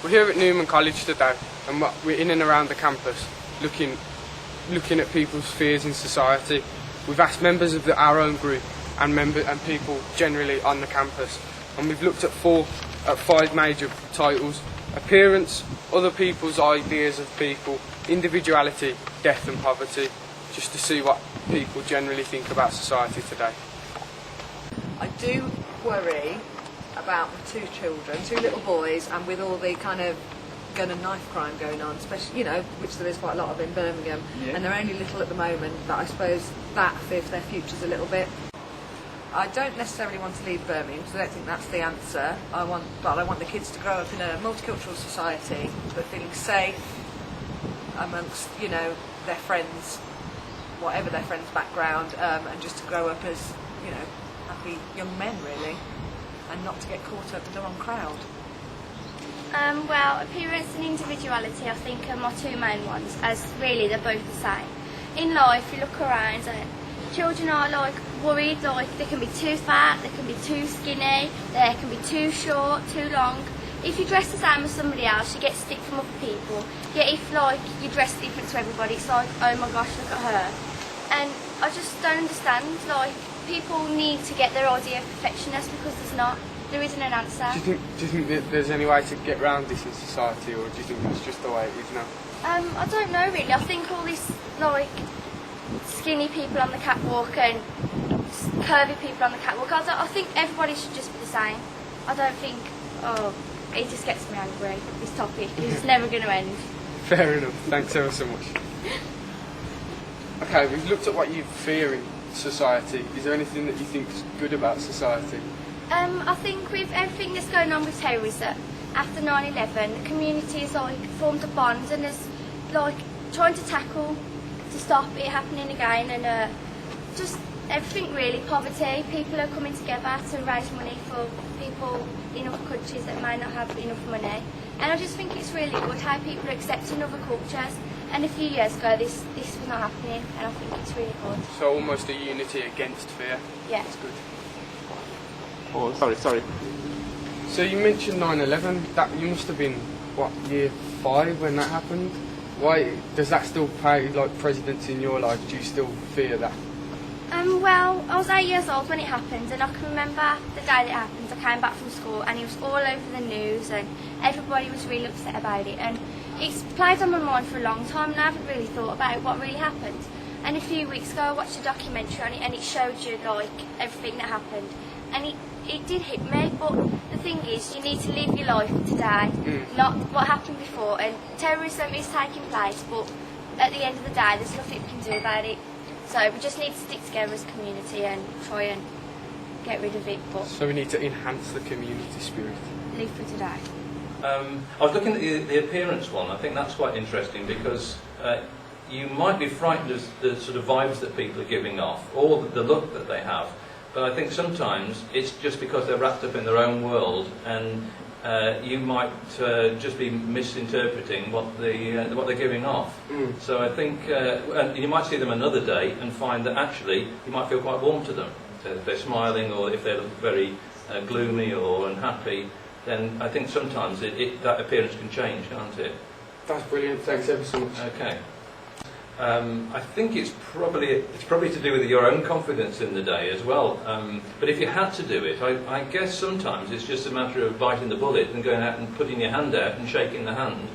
We're here at Newman College today, and we're in and around the campus looking at people's fears in society. We've asked members of our own group and people generally on the campus, and we've looked at five major titles: appearance, other people's ideas of people, individuality, death and poverty, just to see what people generally think about society today. I do worry about the two children, two little boys, and with all the kind of gun and knife crime going on, especially, which there is quite a lot of in Birmingham, and they're only little at the moment, but I suppose that fear for their futures a little bit. I don't necessarily want to leave Birmingham, because I don't think that's the answer. I want the kids to grow up in a multicultural society, but feeling safe amongst, their friends, whatever their friends' background, and just to grow up as, happy young men, really, and not to get caught up in the wrong crowd. Well, appearance and individuality, I think, are my two main ones, as really they're both the same. In life, you look around and children are worried, they can be too fat, they can be too skinny, they can be too short, too long. If you dress the same as somebody else, you get stick from other people. Yet if you dress different to everybody, it's like, oh my gosh, look at her. And I just don't understand, people need to get their idea of perfectionist, because there isn't an answer. Do you think that there's any way to get around this in society, or do you think it's just the way it is now? I don't know really. I think all this skinny people on the catwalk and curvy people on the catwalk, I think everybody should just be the same. I don't think, it just gets me angry, this topic. It's never going to end. Fair enough. Thanks ever so much. Okay, we've looked at what you fear in society. Is there anything that you think is good about society? I think with everything that's going on with terrorism, after 9/11, the community has formed a bond and is trying to tackle to stop it happening again, and just everything really, poverty. People are coming together to raise money for people in other countries that may not have enough money, and I just think it's really good how people are accepting other cultures. And a few years ago this was not happening, and I think it's really good. So almost a unity against fear. Yeah. That's good. Oh, sorry. So you mentioned 9/11. That you must have been year 5 when that happened. Why does that still play precedence in your life? Do you still fear that? Well, I was 8 years old when it happened, and I can remember the day that it happened. I came back from school, and it was all over the news, and everybody was really upset about it. And it's played on my mind for a long time, and I haven't really thought about what really happened. And a few weeks ago, I watched a documentary on it, and it showed you everything that happened, and it did hit me. But the thing is, you need to live your life today, not what happened before. And terrorism is taking place, but at the end of the day, there's nothing we can do about it. So we just need to stick together as a community and try and get rid of it. But so we need to enhance the community spirit. Live for today. I was looking at the appearance one. I think that's quite interesting, because you might be frightened of the sort of vibes that people are giving off, or the look that they have. But I think sometimes it's just because they're wrapped up in their own world, and you might just be misinterpreting what they're giving off. So I think and you might see them another day and find that actually you might feel quite warm to them. So if they're smiling, or if they look very gloomy or unhappy, then I think sometimes that appearance can change, can't it? That's brilliant. Thanks ever so much. Okay. I think it's probably to do with your own confidence in the day as well. But if you had to do it, I guess sometimes it's just a matter of biting the bullet and going out and putting your hand out and shaking the hand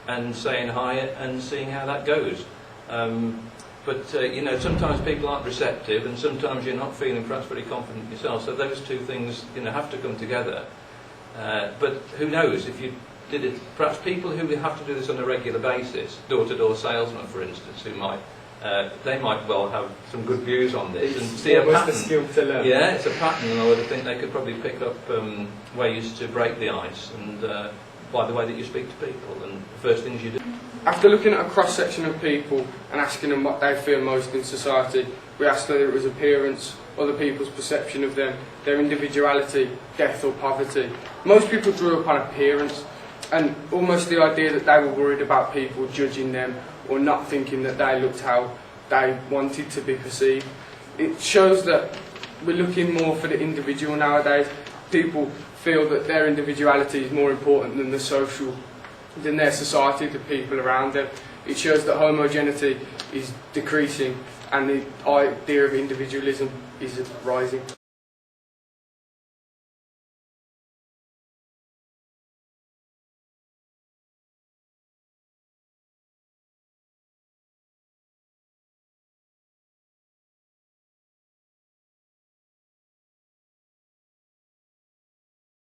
and saying hi and seeing how that goes. But sometimes people aren't receptive, and sometimes you're not feeling perhaps very confident yourself. So those two things, have to come together. But who knows, if you did it, perhaps people who have to do this on a regular basis, door-to-door salesmen, for instance, they might well have some good views on this and see a pattern. A skill to learn. Yeah, it's a pattern, and I would think they could probably pick up ways to break the ice, and by the way that you speak to people and the first things you do. After looking at a cross-section of people and asking them what they fear most in society, we asked whether it was appearance, other people's perception of them, their individuality, death or poverty. Most people drew upon appearance, and almost the idea that they were worried about people judging them or not thinking that they looked how they wanted to be perceived. It shows that we're looking more for the individual nowadays. People feel that their individuality is more important than the social than their society, the people around them. It shows that homogeneity is decreasing and the idea of individualism is rising.